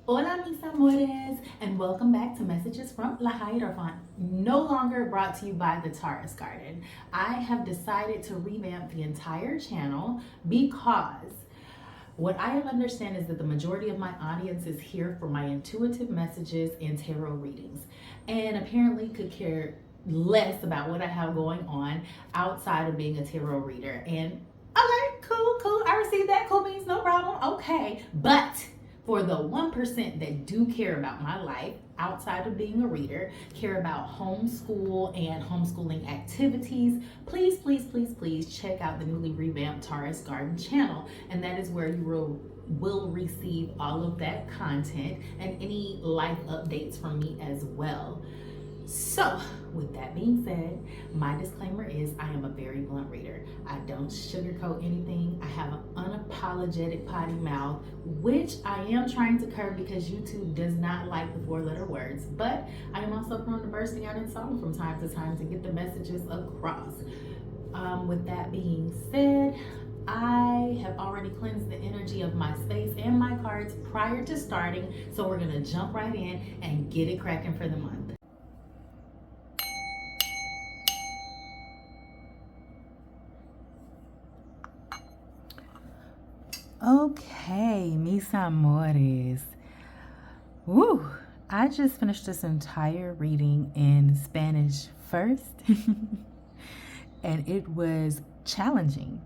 Hola mis amores, and welcome back to Messages from Lahierophant, no longer brought to you by the Taurus Garden. I have decided to revamp the entire channel because what I understand is that the majority of my audience is here for my intuitive messages and tarot readings, and apparently could care less about what I have going on outside of being a tarot reader. And okay, cool, I received that, cool beans, no problem, okay, but for the 1% that do care about my life outside of being a reader, care about homeschool and homeschooling activities, please check out the newly revamped Taurus Garden channel. And that is where you will receive all of that content and any life updates from me as well. So, with that being said, my disclaimer is I am a very blunt reader. I don't sugarcoat anything. I have an unapologetic potty mouth, which I am trying to curb because YouTube does not like the 4-letter words. But I am also prone to bursting out in song from time to time to get the messages across. With that being said, I have already cleansed the energy of my space and my cards prior to starting. So we're going to jump right in and get it cracking for the month. Okay, mis amores. Woo! I just finished this entire reading in Spanish first, and it was challenging.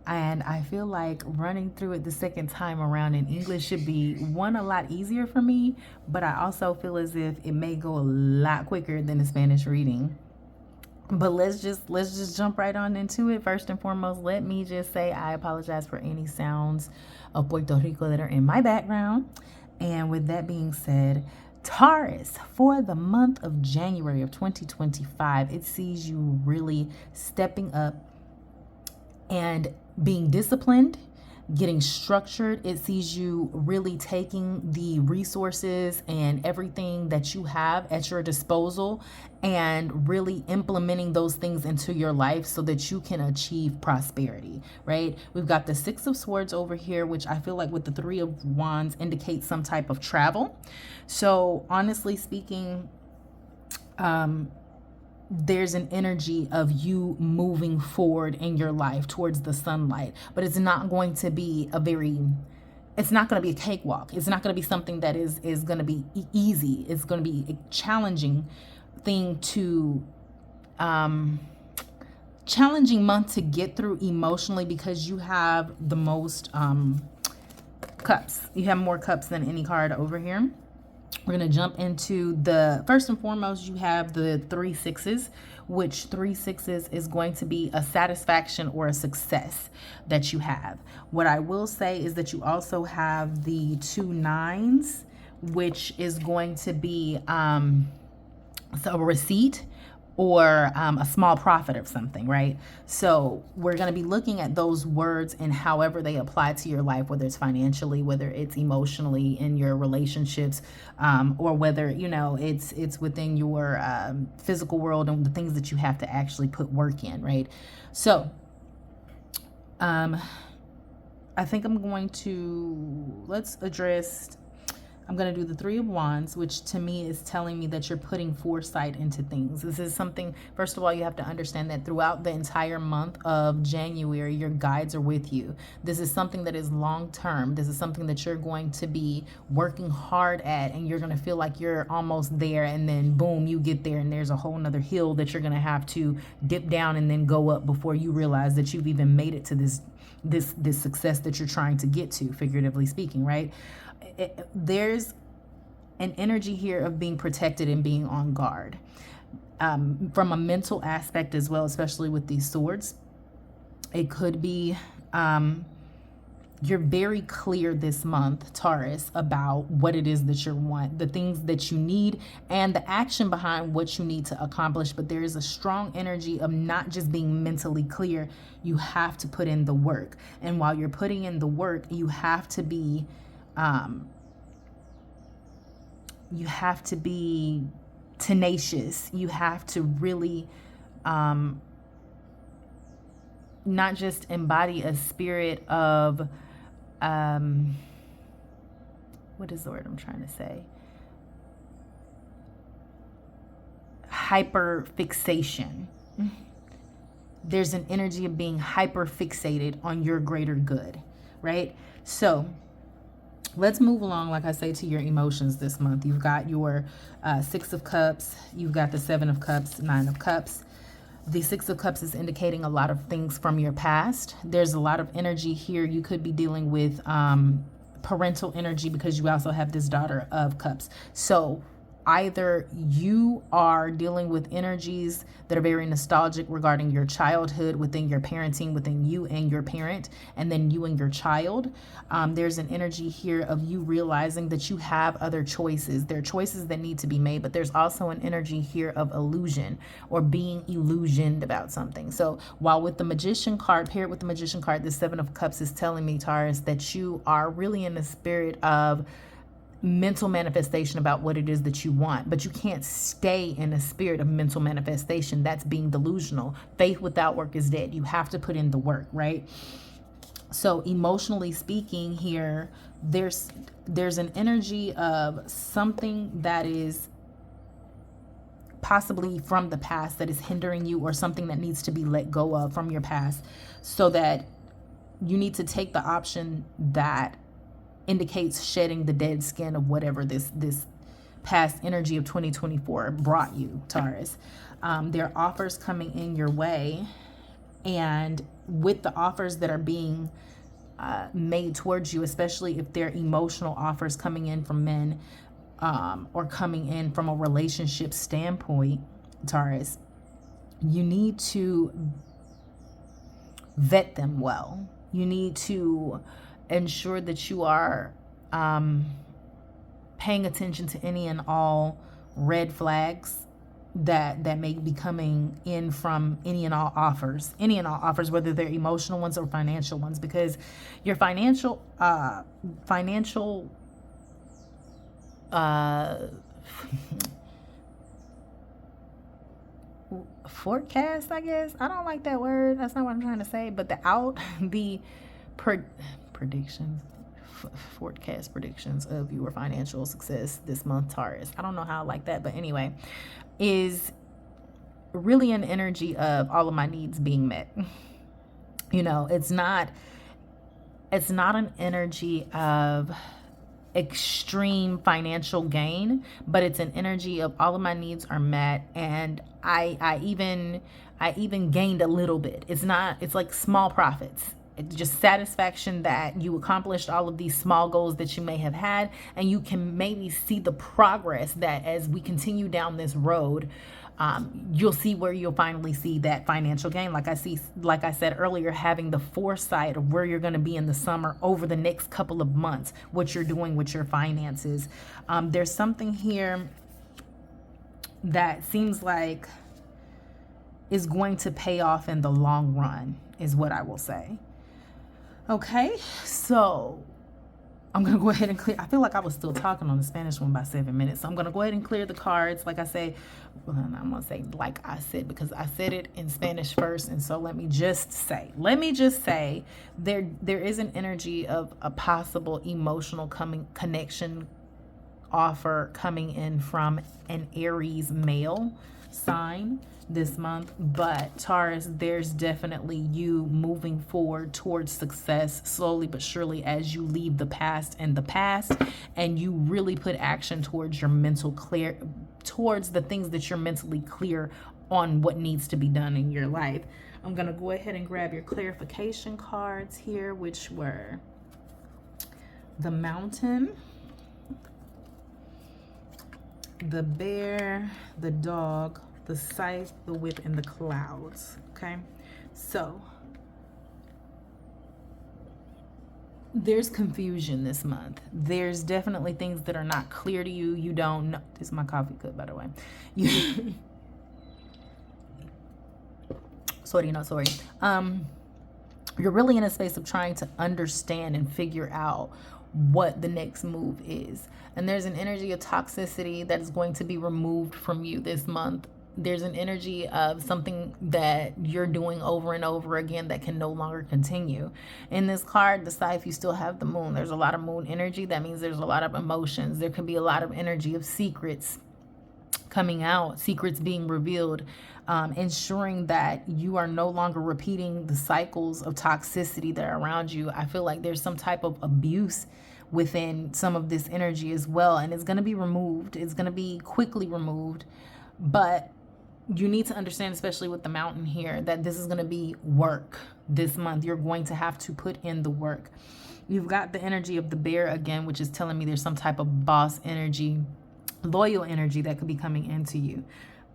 And I feel like running through it the second time around in English should be a lot easier for me, but I also feel as if it may go a lot quicker than the Spanish reading. But let's just jump right on into it. First and foremost, let me just say I apologize for any sounds of Puerto Rico that are in my background. And with that being said, Taurus, for the month of January of 2025, it sees you really stepping up and being disciplined, getting structured. It sees you really taking the resources and everything that you have at your disposal and really implementing those things into your life so that you can achieve prosperity, right? We've got the 6 of Swords over here, which I feel like with the 3 of Wands indicates some type of travel. So honestly speaking, there's an energy of you moving forward in your life towards the sunlight, but it's not going to be it's not going to be a cakewalk. It's not going to be something that is going to be easy. It's going to be a challenging thing challenging month to get through emotionally because you have the most cups. You have more cups than any card over here. We're going to jump into the first and foremost, you have the 3 6s, which 3 6s is going to be a satisfaction or a success that you have. What I will say is that you also have the 2 9s, which is going to be a receipt or a small profit of something, right? So we're going to be looking at those words and however they apply to your life, whether it's financially, whether it's emotionally in your relationships, or whether, you know, it's within your physical world and the things that you have to actually put work in, right? So I think I'm going to, I'm going to do the 3 of Wands, which to me is telling me that you're putting foresight into things. This is something, first of all, you have to understand that throughout the entire month of January, your guides are with you. This is something that is long term. This is something that you're going to be working hard at, and you're going to feel like you're almost there, and then boom, you get there, and there's a whole nother hill that you're going to have to dip down and then go up before you realize that you've even made it to this success that you're trying to get to, figuratively speaking, right? There's an energy here of being protected and being on guard from a mental aspect as well, especially with these swords. It could be you're very clear this month, Taurus, about what it is that you want, the things that you need, and the action behind what you need to accomplish. But there is a strong energy of not just being mentally clear. You have to put in the work. And while you're putting in the work, you have to be tenacious. You have to really not just embody a spirit of what is the word I'm trying to say? Hyper fixation. There's an energy of being hyper fixated on your greater good, right? So let's move along, like I say, to your emotions this month. You've got your Six of Cups. You've got the Seven of Cups, Nine of Cups. The Six of Cups is indicating a lot of things from your past. There's a lot of energy here. You could be dealing with parental energy because you also have this Daughter of Cups. So either you are dealing with energies that are very nostalgic regarding your childhood, within your parenting, within you and your parent, and then you and your child. There's an energy here of you realizing that you have other choices. There are choices that need to be made, but there's also an energy here of illusion or being illusioned about something. So while with the Magician card, paired with the Magician card, the Seven of Cups is telling me, Taurus, that you are really in the spirit of mental manifestation about what it is that you want, but you can't stay in a spirit of mental manifestation. That's being delusional. Faith without work is dead. You have to put in the work, right? So emotionally speaking here, there's an energy of something that is possibly from the past that is hindering you, or something that needs to be let go of from your past, so that you need to take the option that indicates shedding the dead skin of whatever this past energy of 2024 brought you, Taurus. There are offers coming in your way, and with the offers that are being made towards you, especially if they're emotional offers coming in from men, or coming in from a relationship standpoint, Taurus, you need to vet them well. You need to ensure that you are paying attention to any and all red flags that may be coming in from any and all offers, whether they're emotional ones or financial ones, because your financial forecast, I guess. I don't like that word. That's not what I'm trying to say. But the predictions, forecast predictions of your financial success this month, Taurus. I don't know how I like that, but anyway, is really an energy of all of my needs being met. You know, it's not an energy of extreme financial gain, but it's an energy of all of my needs are met, and I even gained a little bit. It's like small profits. It's just satisfaction that you accomplished all of these small goals that you may have had, and you can maybe see the progress that as we continue down this road, you'll see where you'll finally see that financial gain. Like I said earlier, having the foresight of where you're going to be in the summer over the next couple of months, what you're doing with your finances. There's something here that seems like is going to pay off in the long run, is what I will say. Okay, so I'm going to go ahead and clear. I feel like I was still talking on the Spanish one by 7 minutes. So I'm going to go ahead and clear the cards. Like I say, well, I'm going to say like I said, because I said it in Spanish first. And so let me just say there is an energy of a possible emotional connection offer coming in from an Aries male sign this month. But Taurus, there's definitely you moving forward towards success slowly but surely as you leave the past in the past, and you really put action towards your towards the things that you're mentally clear on what needs to be done in your life. I'm going to go ahead and grab your clarification cards here, which were the Mountain, the Bear, the Dog, the Scythe, the Whip, and the Clouds. Okay, so there's confusion this month. There's definitely things that are not clear to you. You don't know. This is my coffee cup, by the way. Sorry. You're really in a space of trying to understand and figure out what the next move is. And there's an energy of toxicity that is going to be removed from you this month there's an energy of something that you're doing over and over again that can no longer continue. In this card, decide if you still have the moon. There's a lot of moon energy. That means there's a lot of emotions. There can be a lot of energy of secrets coming out, secrets being revealed, ensuring that you are no longer repeating the cycles of toxicity that are around you. I feel like there's some type of abuse within some of this energy as well, and it's going to be removed. It's going to be quickly removed, but you need to understand, especially with the mountain here, that this is going to be work this month. You're going to have to put in the work. You've got the energy of the bear again, which is telling me there's some type of boss energy, loyal energy that could be coming into you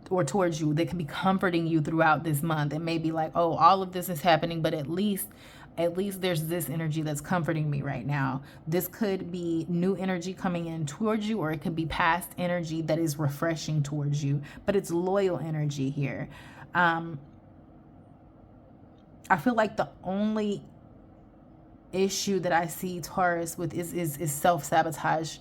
or towards you. They could be comforting you throughout this month. It may be like, oh, all of this is happening, but at least there's this energy that's comforting me right now. This could be new energy coming in towards you, or it could be past energy that is refreshing towards you, but it's loyal energy here. I feel like the only issue that I see Taurus with is self-sabotage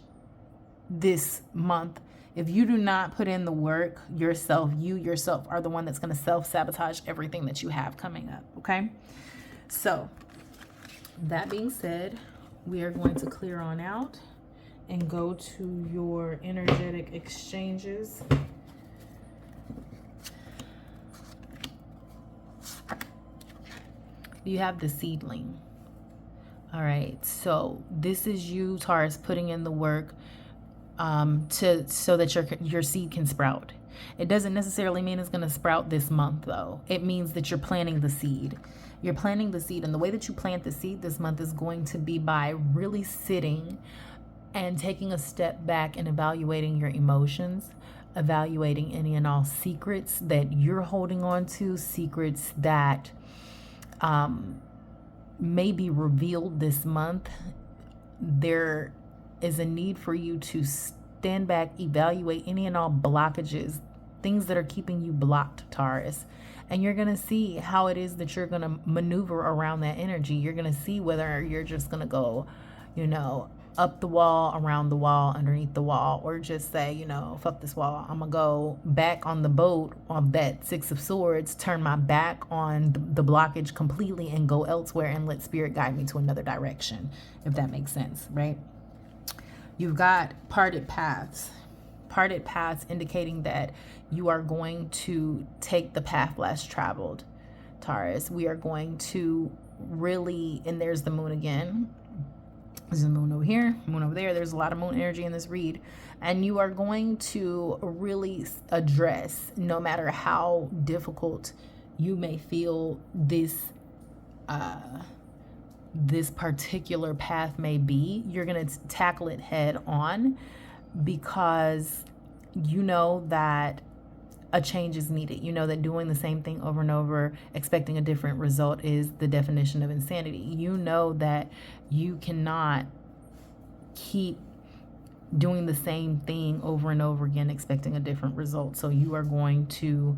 this month. If you do not put in the work yourself, you yourself are the one that's going to self-sabotage everything that you have coming up, okay? So that being said, we are going to clear on out and go to your energetic exchanges. You have the seedling. All right, so this is you, Taurus, putting in the work so that your seed can sprout. It doesn't necessarily mean it's going to sprout this month, though. It means that you're planting the seed. You're planting the seed, and the way that you plant the seed this month is going to be by really sitting and taking a step back and evaluating your emotions, evaluating any and all secrets that you're holding on to, secrets that may be revealed this month. There is a need for you to stand back, evaluate any and all blockages, things that are keeping you blocked, Taurus. And you're going to see how it is that you're going to maneuver around that energy. You're going to see whether you're just going to go, up the wall, around the wall, underneath the wall, or just say, fuck this wall. I'm going to go back on the boat of that Six of Swords, turn my back on the blockage completely and go elsewhere and let spirit guide me to another direction, if that makes sense, right? You've got parted paths. Parted paths indicating that you are going to take the path less traveled, Taurus. We are going to really, and there's the moon again. There's the moon over here, moon over there. There's a lot of moon energy in this read. And you are going to really address, no matter how difficult you may feel this particular path may be, you're going to tackle it head on, because you know that a change is needed. You know that doing the same thing over and over, expecting a different result, is the definition of insanity. You know that you cannot keep doing the same thing over and over again, expecting a different result. So you are going to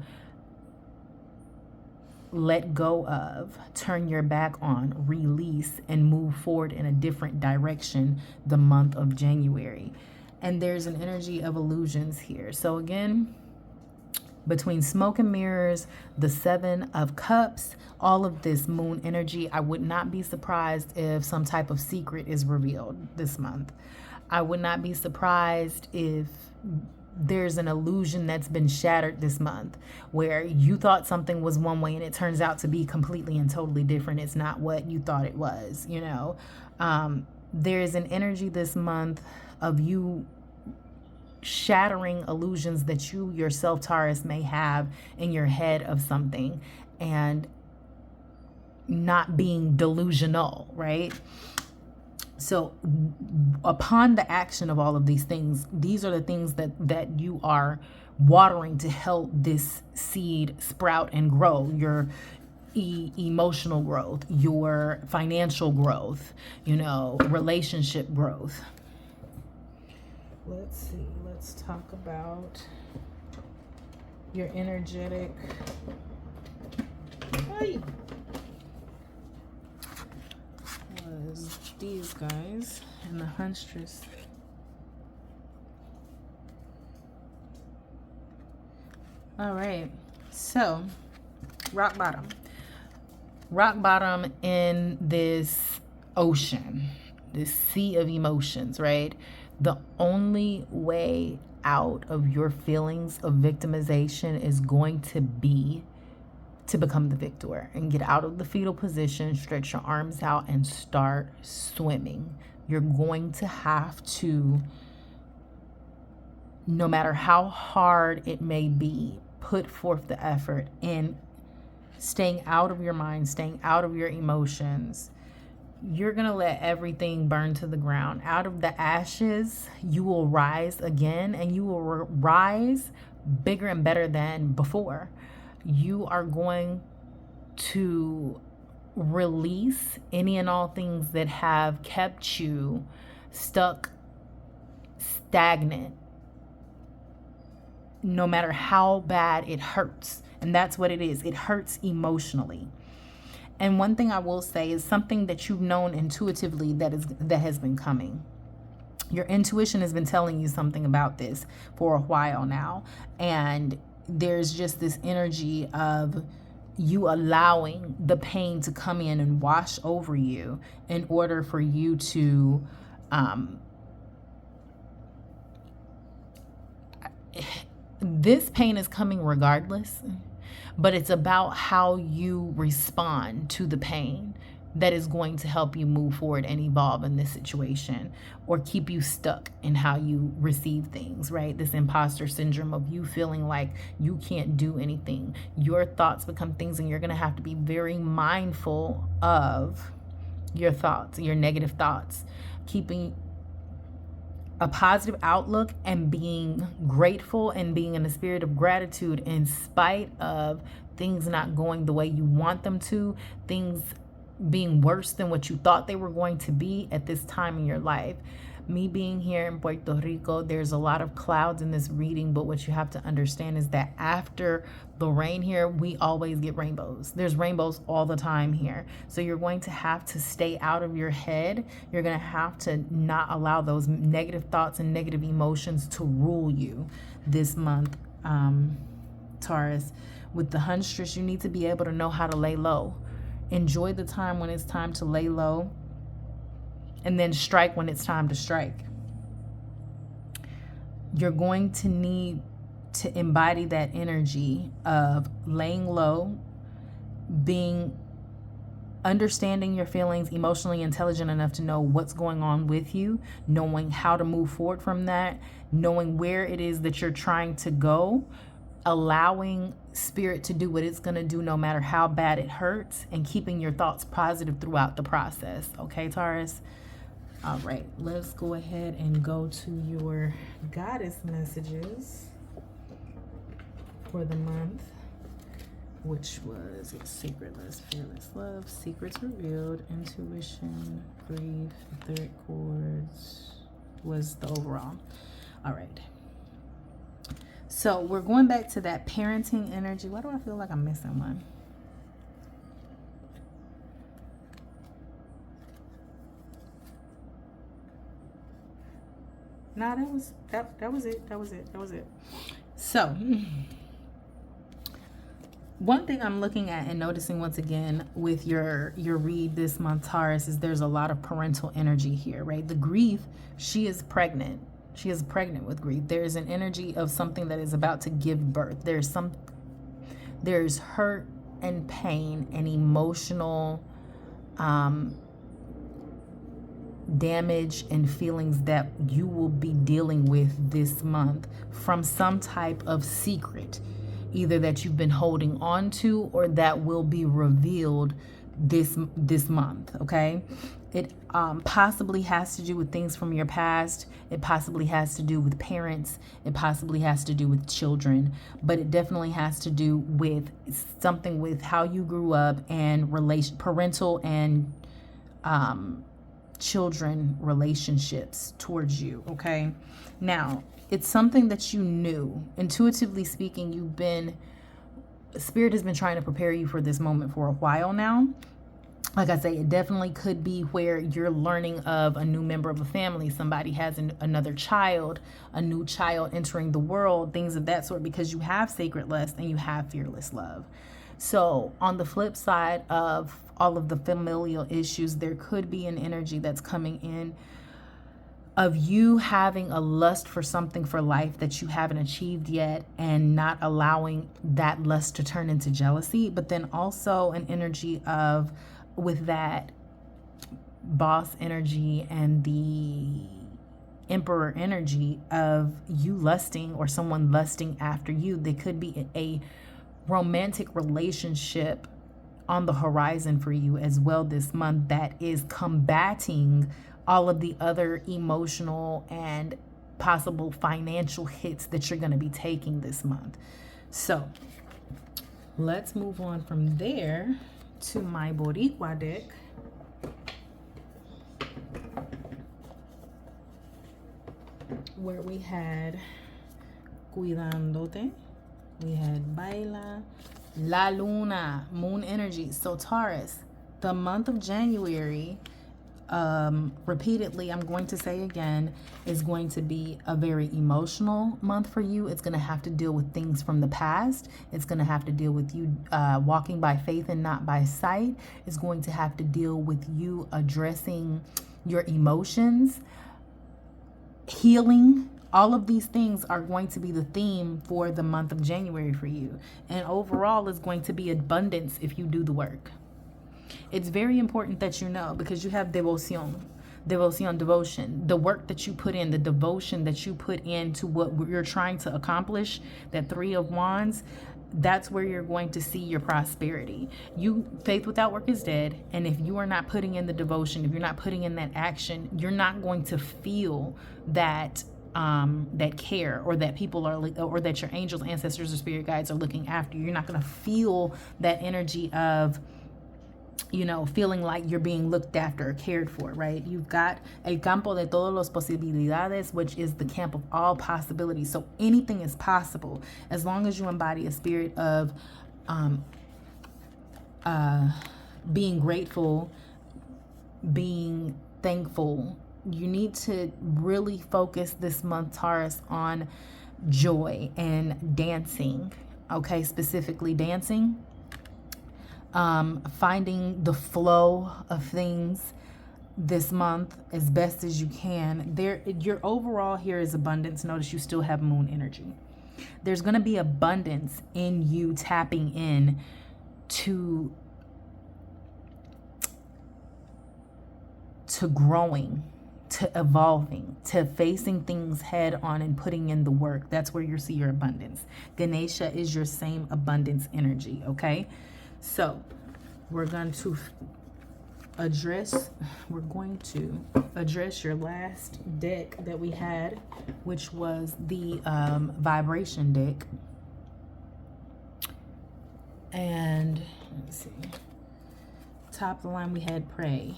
let go of, turn your back on, release, and move forward in a different direction the month of January. And there's an energy of illusions here. So again, between smoke and mirrors, the Seven of Cups, all of this moon energy, I would not be surprised if some type of secret is revealed this month. I would not be surprised if there's an illusion that's been shattered this month, where you thought something was one way and it turns out to be completely and totally different. It's not what you thought it was, There is an energy this month of you shattering illusions that you yourself, Taurus, may have in your head of something, and not being delusional, right? So upon the action of all of these things, these are the things that you are watering to help this seed sprout and grow. Your emotional growth, your financial growth, relationship growth. Let's see. Let's talk about your energetic. Was these guys and the huntress. All right. So, rock bottom. Rock bottom in this ocean, this sea of emotions, right? The only way out of your feelings of victimization is going to be to become the victor and get out of the fetal position, stretch your arms out, and start swimming. You're going to have to, no matter how hard it may be, put forth the effort in staying out of your mind, staying out of your emotions. You're going to let everything burn to the ground. Out of the ashes, you will rise again, and you will rise bigger and better than before. You are going to release any and all things that have kept you stuck, stagnant, no matter how bad it hurts. And that's what it is. It hurts emotionally. And one thing I will say is something that you've known intuitively that has been coming. Your intuition has been telling you something about this for a while now. And there's just this energy of you allowing the pain to come in and wash over you in order for you to this pain is coming regardless, but it's about how you respond to the pain that is going to help you move forward and evolve in this situation, or keep you stuck in how you receive things, right? This imposter syndrome of you feeling like you can't do anything. Your thoughts become things, and you're going to have to be very mindful of your thoughts, your negative thoughts, keeping a positive outlook and being grateful and being in the spirit of gratitude in spite of things not going the way you want them to, things being worse than what you thought they were going to be at this time in your life. Me being here in Puerto Rico, there's a lot of clouds in this reading, but what you have to understand is that after the rain here, we always get rainbows. There's rainbows all the time here. So you're going to have to stay out of your head. You're going to have to not allow those negative thoughts and negative emotions to rule you this month, Taurus. With the huntress, you need to be able to know how to lay low. Enjoy the time when it's time to lay low, and then strike when it's time to strike. You're going to need to embody that energy of laying low, understanding your feelings, emotionally intelligent enough to know what's going on with you, knowing how to move forward from that, knowing where it is that you're trying to go, allowing spirit to do what it's going to do no matter how bad it hurts, and keeping your thoughts positive throughout the process. Okay, Taurus? All right, let's go ahead and go to your goddess messages for the month, which was sacredness, fearless love, secrets revealed, intuition, grief, third chords was the overall. All right. So we're going back to that parenting energy. Why do I feel like I'm missing one? No, that was it. So one thing I'm looking at and noticing once again with your read this month, Taurus, is there's a lot of parental energy here, right? The grief, she is pregnant. She is pregnant with grief. There's an energy of something that is about to give birth. There's hurt and pain and emotional damage and feelings that you will be dealing with this month from some type of secret, either that you've been holding on to or that will be revealed this month. Okay, it possibly has to do with things from your past. It possibly has to do with parents. It possibly has to do with children, but it definitely has to do with something with how you grew up and parental and children relationships towards you. Okay, now it's something that you knew intuitively speaking. Spirit has been trying to prepare you for this moment for a while now. like I say, it definitely could be where you're learning of a new member of a family. Somebody has another child, a new child entering the world, things of that sort, because you have sacred lust and you have fearless love. So on the flip side of all of the familial issues, there could be an energy that's coming in of you having a lust for something for life that you haven't achieved yet and not allowing that lust to turn into jealousy, but then also an energy of, with that boss energy and the emperor energy of you lusting or someone lusting after you. There could be a romantic relationship on the horizon for you as well this month that is combating all of the other emotional and possible financial hits that you're going to be taking this month. So let's move on from there to my Boricua deck. Where we had Cuidándote, we had Baila, La Luna, moon energy. So Taurus, the month of January, repeatedly, I'm going to say again, is going to be a very emotional month for you. It's going to have to deal with things from the past. It's going to have to deal with you walking by faith and not by sight. It's going to have to deal with you addressing your emotions, healing. All of these things are going to be the theme for the month of January for you. And overall, is going to be abundance if you do the work. It's very important that you know, because you have devoción, devotion, the work that you put in, the devotion that you put into what you're trying to accomplish, that 3 of Wands, that's where you're going to see your prosperity. Faith without work is dead. And if you are not putting in the devotion, if you're not putting in that action, you're not going to feel that that care, or that people are, or that your angels, ancestors, or spirit guides are looking after you. You're not going to feel that energy of, feeling like you're being looked after or cared for, right? You've got el campo de todas las posibilidades, which is the camp of all possibilities. So anything is possible as long as you embody a spirit of being grateful, being thankful. You need to really focus this month, Taurus, on joy and dancing, okay? Specifically dancing. Finding the flow of things this month as best as you can. Your overall here is abundance. Notice you still have moon energy. There's going to be abundance in you tapping in to growing, to evolving, to facing things head on and putting in the work. That's where you see your abundance. Ganesha is your same abundance energy, okay? So we're going to address your last deck that we had, which was the vibration deck. And let's see, top of the line we had play.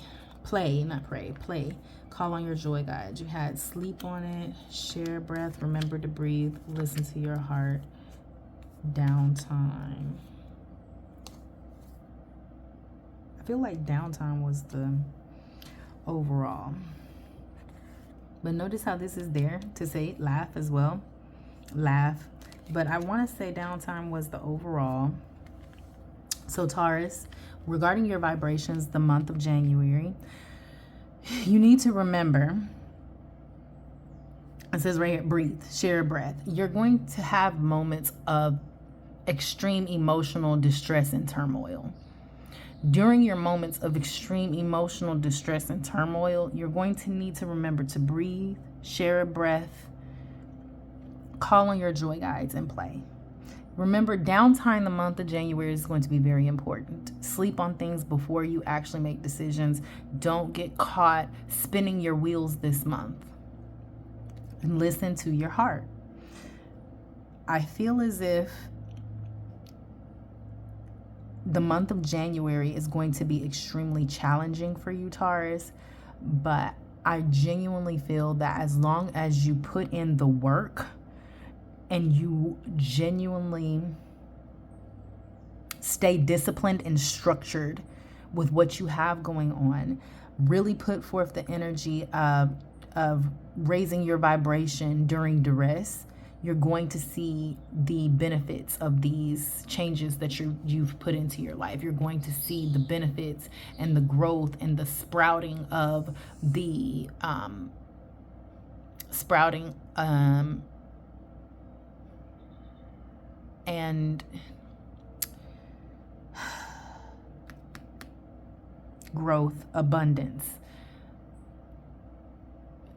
Call on your joy guides. You had sleep on it, share breath, remember to breathe, listen to your heart, downtime. I feel like downtime was the overall. But notice how this is there to say laugh as well. Laugh. But I want to say downtime was the overall. So Taurus, regarding your vibrations, the month of January, you need to remember, it says right here, breathe, share a breath. You're going to have moments of extreme emotional distress and turmoil. During your moments of extreme emotional distress and turmoil, you're going to need to remember to breathe, share a breath, call on your joy guides, and play. Remember, downtime the month of January is going to be very important. Sleep on things before you actually make decisions. Don't get caught spinning your wheels this month. And listen to your heart. I feel as if the month of January is going to be extremely challenging for you, Taurus, but I genuinely feel that as long as you put in the work and you genuinely stay disciplined and structured with what you have going on. Really put forth the energy of raising your vibration during duress. You're going to see the benefits of these changes that you've put into your life. You're going to see the benefits and the growth and the sprouting of the and growth, abundance.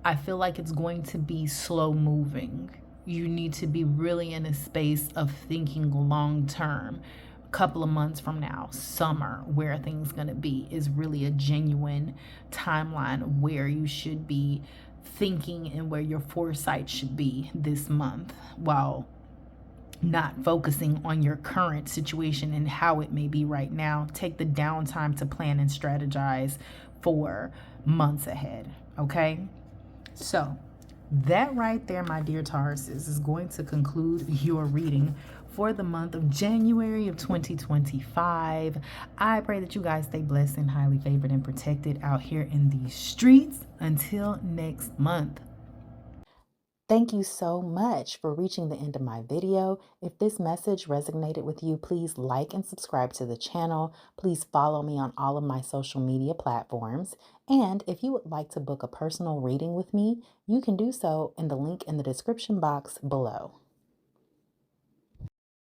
I feel like it's going to be slow moving. You need to be really in a space of thinking long term. A couple of months from now, summer, where things going to be is really a genuine timeline where you should be thinking and where your foresight should be this month, while not focusing on your current situation and how it may be right now. Take the downtime to plan and strategize for months ahead. Okay, so that right there, my dear Tauruses, is going to conclude your reading for the month of January of 2025. I pray that you guys stay blessed and highly favored and protected out here in these streets. Until next month. Thank you so much for reaching the end of my video. If this message resonated with you, please like and subscribe to the channel. Please follow me on all of my social media platforms. And if you would like to book a personal reading with me, you can do so in the link in the description box below.